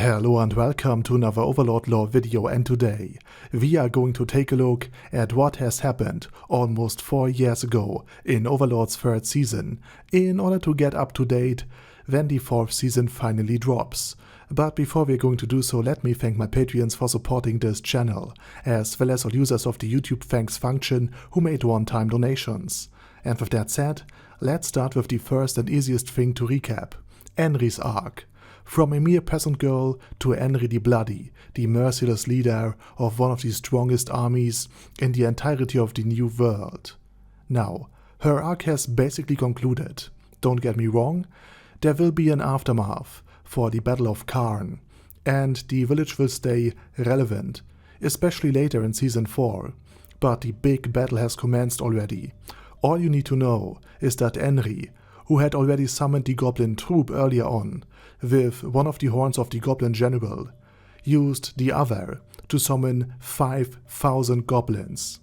Hello and welcome to another Overlord lore video, and today we are going to take a look at what has happened almost 4 years ago in Overlord's 3rd season in order to get up to date when the 4th season finally drops. But before we're going to do so, let me thank my Patreons for supporting this channel, as well as all users of the YouTube thanks function who made one-time donations. And with that said, let's start with the first and easiest thing to recap: Enry's arc. From a mere peasant girl to Enry the Bloody, the merciless leader of one of the strongest armies in the entirety of the New World. Now, her arc has basically concluded. Don't get me wrong, there will be an aftermath for the Battle of Karn, and the village will stay relevant, especially later in Season 4, but the big battle has commenced already. All you need to know is that Enry, who had already summoned the goblin troop earlier on, with one of the horns of the goblin general, used the other to summon 5,000 goblins.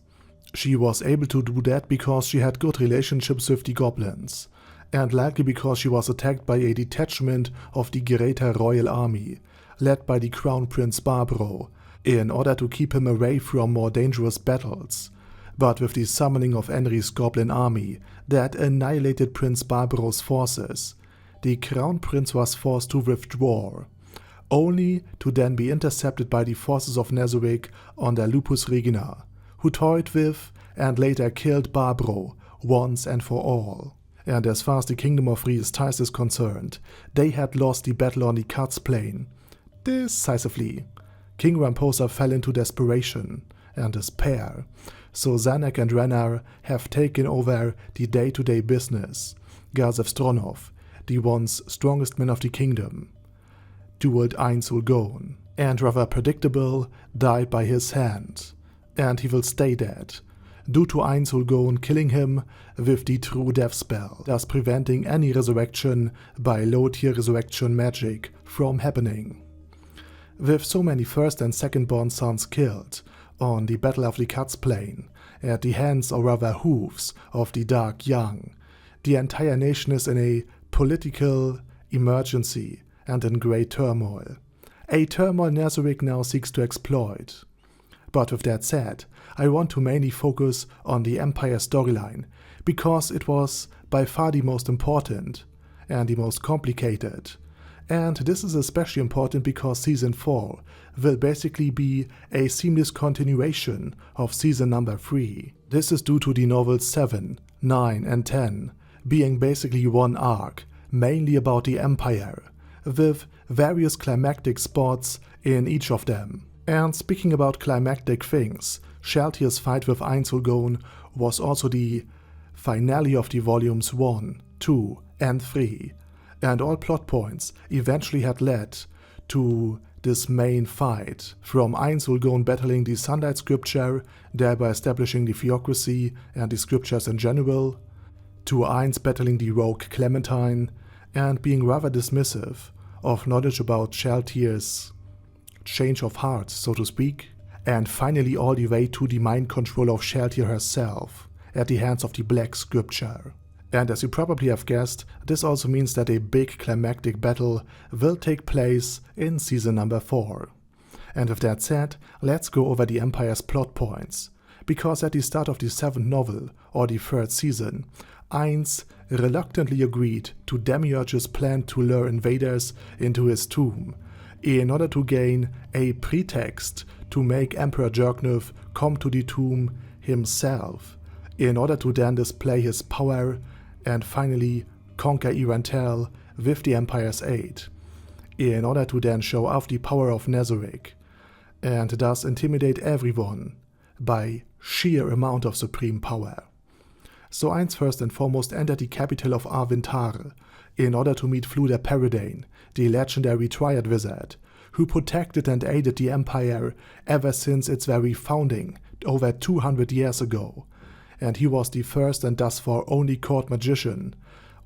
She was able to do that because she had good relationships with the goblins, and likely because she was attacked by a detachment of the Greater Royal Army, led by the Crown Prince Barbaro, in order to keep him away from more dangerous battles. But with the summoning of Enry's goblin army that annihilated Prince Barbaro's forces, the Crown Prince was forced to withdraw, only to then be intercepted by the forces of Nazami under Lupus Regina, who toyed with and later killed Barbaro once and for all. And as far as the Kingdom of Rhys Ties is concerned, they had lost the battle on the Cuts Plain decisively. King Ramposa fell into desperation and despair, so Enec and Rennar have taken over the day-to-day business. Gazev Stronov, the once strongest man of the kingdom, dueled Einsulgon, and rather predictable, died by his hand, and he will stay dead, due to Einsulgon killing him with the true death spell, thus preventing any resurrection by low-tier resurrection magic from happening. With so many first and second-born sons killed on the Battle of the Cuts Plain, at the hands or rather hooves of the Dark Young, the entire nation is in a political emergency and in great turmoil. A turmoil Nazami now seeks to exploit. But with that said, I want to mainly focus on the Empire storyline, because it was by far the most important and the most complicated. And this is especially important because Season 4 will basically be a seamless continuation of Season number 3. This is due to the novels 7, 9 and 10 being basically one arc, mainly about the Empire, with various climactic spots in each of them. And speaking about climactic things, Shaltyr's fight with Einsulgon was also the finale of the volumes 1, 2 and 3. And all plot points eventually had led to this main fight, from Einsulgon battling the Sunlight Scripture, thereby establishing the theocracy and the scriptures in general, to Eins battling the rogue Clementine and being rather dismissive of knowledge about Shaltyr's change of heart, so to speak, and finally all the way to the mind control of Shaltyr herself at the hands of the Black Scripture. And as you probably have guessed, this also means that a big climactic battle will take place in Season number 4. And with that said, let's go over the Empire's plot points, because at the start of the 7th novel, or the 3rd season, Eins reluctantly agreed to Demiurge's plan to lure invaders into his tomb, in order to gain a pretext to make Emperor Jircniv come to the tomb himself, in order to then display his power and finally conquer Irantel with the Empire's aid, in order to then show off the power of Nazami, and thus intimidate everyone by sheer amount of supreme power. So Eins first and foremost entered the capital of Arvintar in order to meet Fluda Peridane, the legendary Triad Wizard, who protected and aided the Empire ever since its very founding over 200 years ago, and he was the first and thus far only court magician,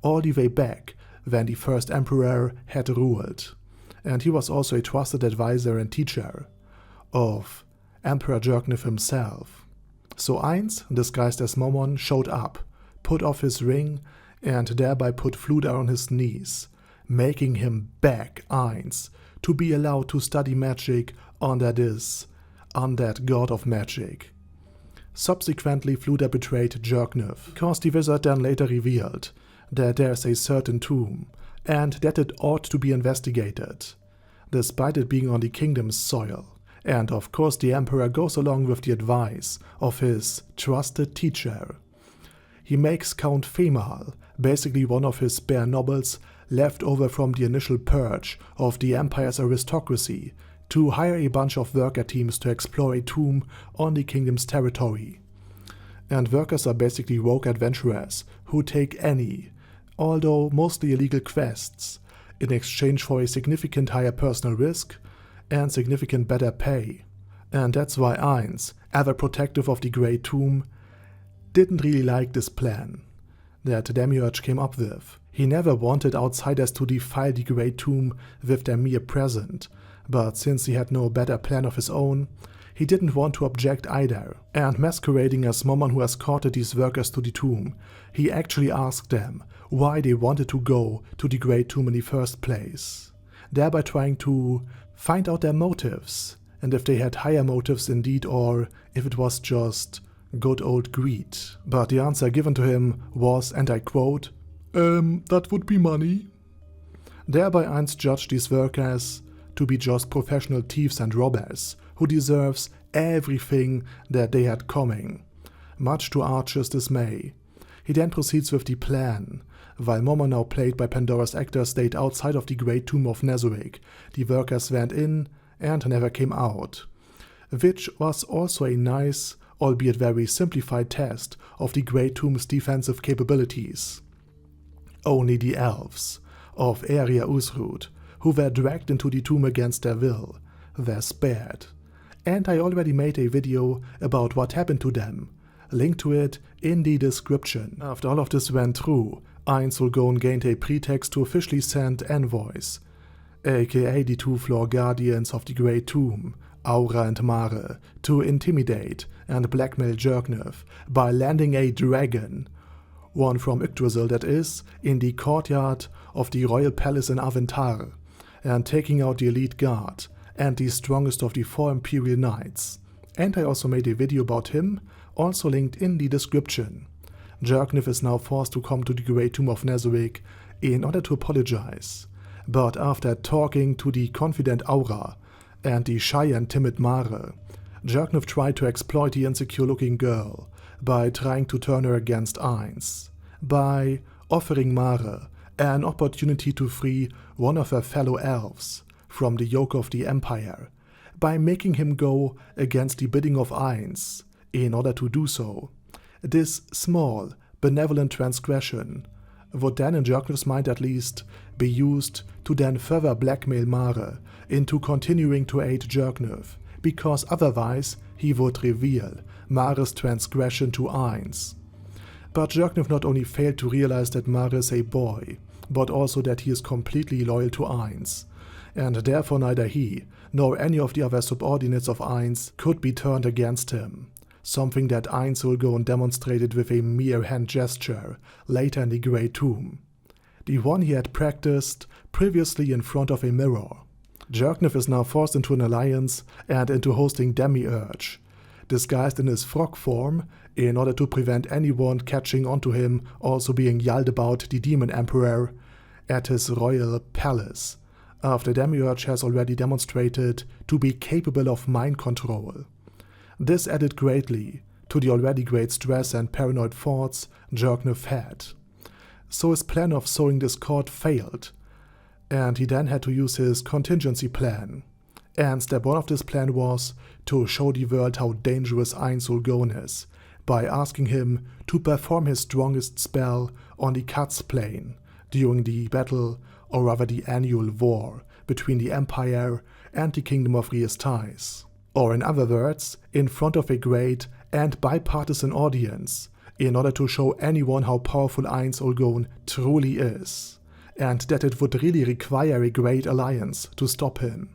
all the way back when the first emperor had ruled, and he was also a trusted advisor and teacher of Emperor Jircniv himself. So Eins, disguised as Momon, showed up, put off his ring, and thereby put Fluda on his knees, making him beg Eins to be allowed to study magic under this undead god of magic. Subsequently, Fluda betrayed Jircniv, because the wizard then later revealed that there's a certain tomb, and that it ought to be investigated, despite it being on the kingdom's soil. And of course the emperor goes along with the advice of his trusted teacher. He makes Count Femal, basically one of his spare nobles left over from the initial purge of the empire's aristocracy, to hire a bunch of worker teams to explore a tomb on the kingdom's territory. And workers are basically rogue adventurers who take any, although mostly illegal quests, in exchange for a significant higher personal risk and significant better pay. And that's why Ainz, ever protective of the Great Tomb, didn't really like this plan that Demiurge came up with. He never wanted outsiders to defile the Great Tomb with their mere presence, but since he had no better plan of his own, he didn't want to object either. And masquerading as someone who escorted these workers to the tomb, he actually asked them why they wanted to go to the Great Tomb in the first place, thereby trying to find out their motives, and if they had higher motives indeed, or if it was just good old greed. But the answer given to him was, and I quote, that would be money. Thereby Ainz judged these workers to be just professional thieves and robbers, who deserves everything that they had coming, much to Archer's dismay. He then proceeds with the plan. While Momo, now played by Pandora's actor, stayed outside of the Great Tomb of Nazarick, the workers went in and never came out, which was also a nice, albeit very simplified test of the Great Tomb's defensive capabilities. Only the Elves of Erya Uzruth, who were dragged into the tomb against their will, were spared. And I already made a video about what happened to them, link to it in the description. After all of this went through, Ainz Ulgon gained a pretext to officially send envoys, aka the two floor guardians of the Great Tomb, Aura and Mare, to intimidate and blackmail Jircniv by landing a dragon, one from Yggdrasil that is, in the courtyard of the royal palace in Aventar, and taking out the elite guard and the strongest of the 4 Imperial Knights. And I also made a video about him, also linked in the description. Jircniv is now forced to come to the Great Tomb of Nazarick in order to apologize, but after talking to the confident Aura and the shy and timid Mare, Jircniv tried to exploit the insecure-looking girl by trying to turn her against Ainz, by offering Mare an opportunity to free one of her fellow elves from the yoke of the Empire, by making him go against the bidding of Ainz in order to do so. This small, benevolent transgression would then, in Jircniv's mind at least, be used to then further blackmail Mare into continuing to aid Jircniv, because otherwise he would reveal Mare's transgression to Ainz. But Jircniv not only failed to realize that Mare is a boy, but also that he is completely loyal to Ainz, and therefore neither he nor any of the other subordinates of Ainz could be turned against him, something that Ainz Ulgon demonstrated with a mere hand gesture later in the Great Tomb, the one he had practiced previously in front of a mirror. Jircniv is now forced into an alliance and into hosting Demiurge, disguised in his frog form, in order to prevent anyone catching onto him also being yelled about the Demon Emperor at his royal palace, after Demiurge has already demonstrated to be capable of mind control. This added greatly to the already great stress and paranoid thoughts Jircniv had. So his plan of sowing discord failed, and he then had to use his contingency plan. And step 1 of this plan was to show the world how dangerous Ainz Ulgon is, by asking him to perform his strongest spell on the Katz plane during the battle, or rather the annual war, between the Empire and the Kingdom of Riestais. Or in other words, in front of a great and bipartisan audience, in order to show anyone how powerful Ainz Ulgon truly is, and that it would really require a great alliance to stop him.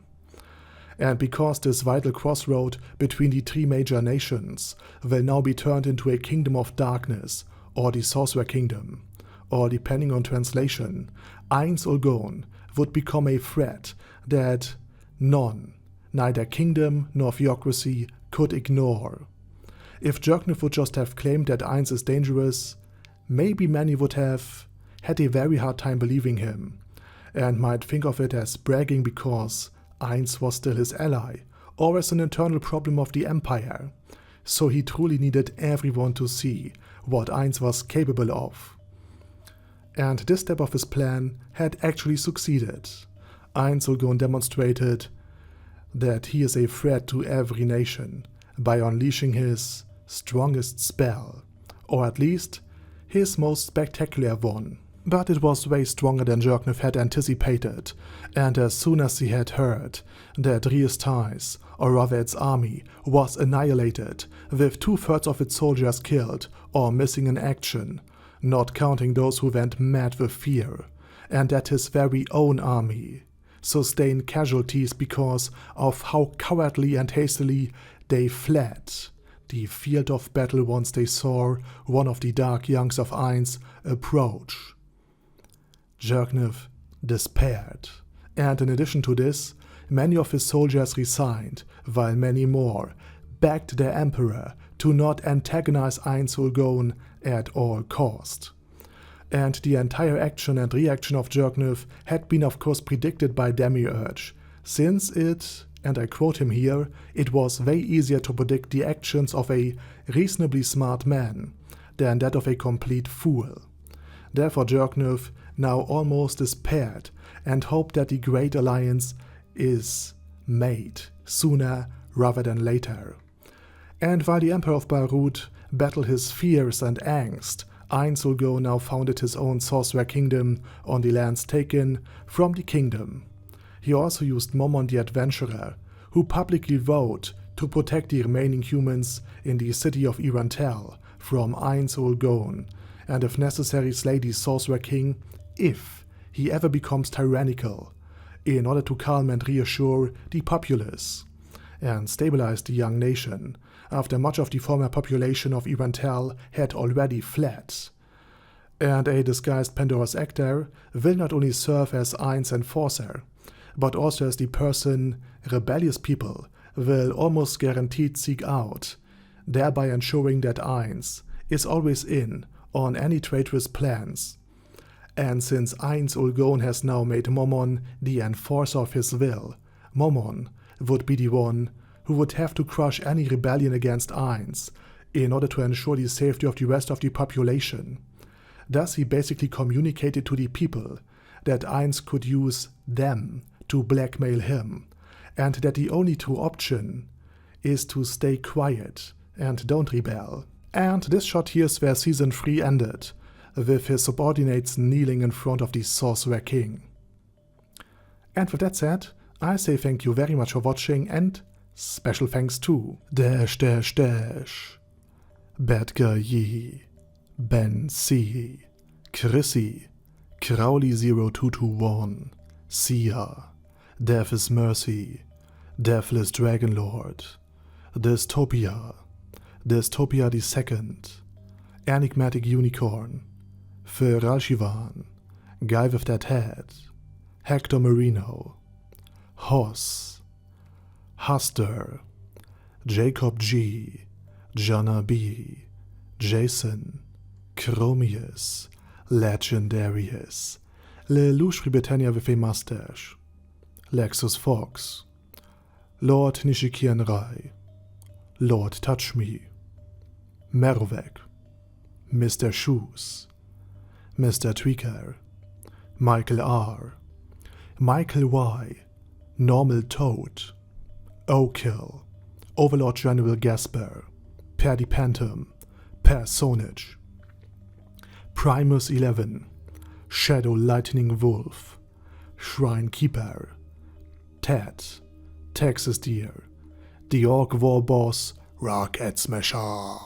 And because this vital crossroad between the 3 major nations will now be turned into a kingdom of darkness, or the Sorcerer Kingdom, or depending on translation, Eins Ulgon would become a threat that none, neither kingdom nor theocracy, could ignore. If Jircniv would just have claimed that Eins is dangerous, maybe many would have had a very hard time believing him, and might think of it as bragging because Eins was still his ally, or as an internal problem of the Empire. So he truly needed everyone to see what Eins was capable of. And this step of his plan had actually succeeded. Eins Ulgon demonstrated that he is a threat to every nation by unleashing his strongest spell, or at least his most spectacular one. But it was way stronger than Jircniv had anticipated, and as soon as he had heard that Rhys Tais, or rather its army, was annihilated, with 2/3 of its soldiers killed or missing in action, not counting those who went mad with fear, and that his very own army sustained casualties because of how cowardly and hastily they fled the field of battle once they saw one of the dark youngs of Eins approach. Jircniv despaired, and in addition to this, many of his soldiers resigned, while many more begged their emperor to not antagonize Eins Ulgon at all cost. And the entire action and reaction of Jircniv had been of course predicted by Demiurge, since it, and I quote him here, it was way easier to predict the actions of a reasonably smart man than that of a complete fool. Therefore Jircniv now almost despaired and hoped that the Great Alliance is made sooner rather than later. And while the Emperor of Barut battled his fears and angst, Eins Ulgon now founded his own sorcerer kingdom on the lands taken from the kingdom. He also used Momon the Adventurer, who publicly vowed to protect the remaining humans in the city of Irantel from Eins Ulgon, and if necessary slay the Sorcerer King if he ever becomes tyrannical, in order to calm and reassure the populace, and stabilize the young nation, after much of the former population of Irantel had already fled. And a disguised Pandora's actor will not only serve as Eins' enforcer, but also as the person rebellious people will almost guaranteed seek out, thereby ensuring that Eins is always in on any traitorous plans. And since Eins Ulgon has now made Momon the enforcer of his will, Momon would be the one who would have to crush any rebellion against Eins in order to ensure the safety of the rest of the population. Thus he basically communicated to the people that Eins could use them to blackmail him, and that the only true option is to stay quiet and don't rebel. And this shot here is where Season 3 ended, with his subordinates kneeling in front of the Sorcerer King. And with that said, I say thank you very much for watching, and special thanks to Badger Yi, Ben C, Chrissy, Crowley0221, Sia, Death is Mercy, Deathless Dragonlord, Dystopia II, Enigmatic Unicorn, Feralshivan, Guy with That Head, Hector Marino, Hoss, Huster, Jacob G, Jana B, Jason, Chromius, Legendarius, Lelouch Britannia with a mustache, Lexus Fox, Lord Nishikian Rai, Lord Touch Me, Merovek, Mr. Shoes, Mr. Tweaker, Michael R, Michael Y, Normal Toad, O'Kill, Overlord General Gasper, Paddy Pantum, Personage, Primus 11, Shadow Lightning Wolf, Shrine Keeper, Ted, Texas Deer, The Orc War Boss, Rocket Smasher,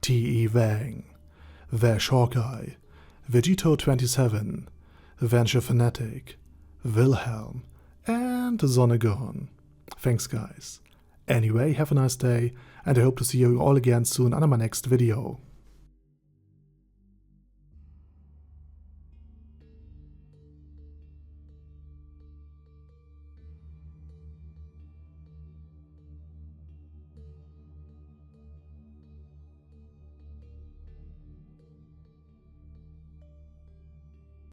T.E. Wang, Vash Hawkeye, Vegito27, Venture Fanatic, Wilhelm, and Zonegon. Thanks guys. Anyway, have a nice day, and I hope to see you all again soon on my next video.